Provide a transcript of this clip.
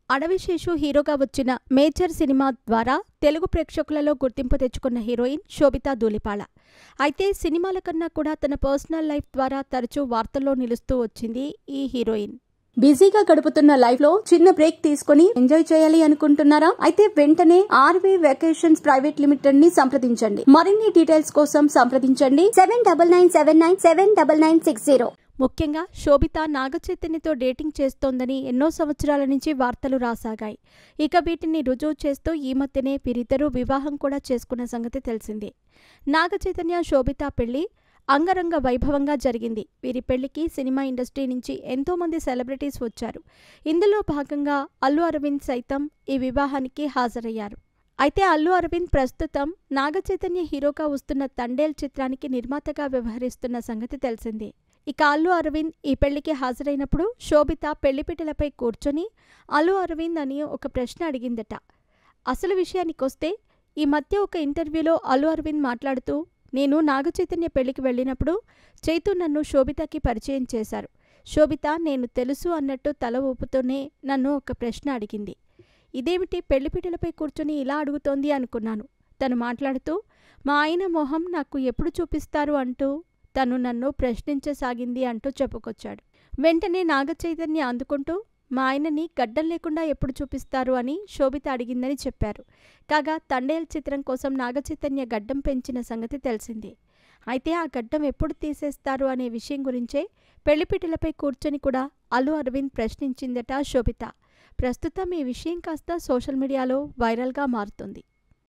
అడవిశేషు హీరోగా వచ్చిన major cinema ద్వారా తెలుగు ప్రేక్షకులలో గుర్తింపు తెచ్చుకున్న హీరోయిన్ శోభితా ధూళిపాళ. అయితే సినిమాల కన్నా కూడా తన పర్సనల్ లైఫ్ ద్వారా తరచూ వార్తల్లో నిలుస్తూ వచ్చింది ఈ హీరోయిన్. బిజీగా గడుపుతున్న లైఫ్ లో చిన్న బ్రేక్ తీసుకుని ఎంజాయ్ చేయాలి అనుకుంటున్నారా? అయితే వెంటనే ఆర్వీ వెకేషన్స్ ప్రైవేట్ లిమిటెడ్ ని సంప్రదించండి. మరిన్ని డీటెయిల్స్ కోసం సంప్రదించండి 7997979960. ముఖ్యంగా శోభిత నాగచైతన్యతో డేటింగ్ చేస్తోందని ఎన్నో సంవత్సరాల నుంచి వార్తలు రాసాగాయి. ఇక వీటిని రుజువు చేస్తూ ఈ మధ్యనే వీరిద్దరూ వివాహం కూడా చేసుకున్న సంగతి తెలిసిందే. నాగచైతన్య శోభిత పెళ్లి అంగరంగ వైభవంగా జరిగింది. వీరి పెళ్లికి సినిమా ఇండస్ట్రీ నుంచి ఎంతో మంది సెలబ్రిటీస్ వచ్చారు. ఇందులో భాగంగా అల్లు అరవింద్ సైతం ఈ వివాహానికి హాజరయ్యారు. అయితే అల్లు అరవింద్ ప్రస్తుతం నాగచైతన్య హీరోగా వస్తున్న తండేల్ చిత్రానికి నిర్మాతగా వ్యవహరిస్తున్న సంగతి తెలిసిందే. ఇక అల్లు అరవింద్ ఈ పెళ్లికి హాజరైనప్పుడు శోభిత పెళ్లిపీటలపై కూర్చొని అల్లు అరవింద్ అని ఒక ప్రశ్న అడిగిందట. అసలు విషయానికొస్తే ఈ మధ్య ఒక ఇంటర్వ్యూలో అల్లు అరవింద్ మాట్లాడుతూ, నేను నాగచైతన్య పెళ్లికి వెళ్ళినప్పుడు చైతు నన్ను శోభితకి పరిచయం చేశారు. శోభిత నేను తెలుసు అన్నట్టు తల ఊపుతూనే నన్ను ఒక ప్రశ్న అడిగింది. ఇదేమిటి పెళ్లిపీటలపై కూర్చొని ఇలా అడుగుతోంది అనుకున్నాను. తను మాట్లాడుతూ, మా ఆయన మొహం నాకు ఎప్పుడు చూపిస్తారు అంటూ తను నన్ను ప్రశ్నించసాగింది అంటూ చెప్పుకొచ్చాడు. వెంటనే నాగచైతన్య అందుకుంటూ, మా ఆయనని గడ్డం లేకుండా ఎప్పుడు చూపిస్తారు అని శోభిత అడిగిందని చెప్పారు. కాగా తండేల్ చిత్రం కోసం నాగచైతన్య గడ్డం పెంచిన సంగతి తెలిసిందే. అయితే ఆ గడ్డం ఎప్పుడు తీసేస్తారు అనే విషయం గురించే పెళ్లిపీటలపై కూర్చొని కూడా అల్లు అరవింద్ ప్రశ్నించిందట శోభిత. ప్రస్తుతం ఈ విషయం కాస్త సోషల్ మీడియాలో వైరల్గా మారుతుంది.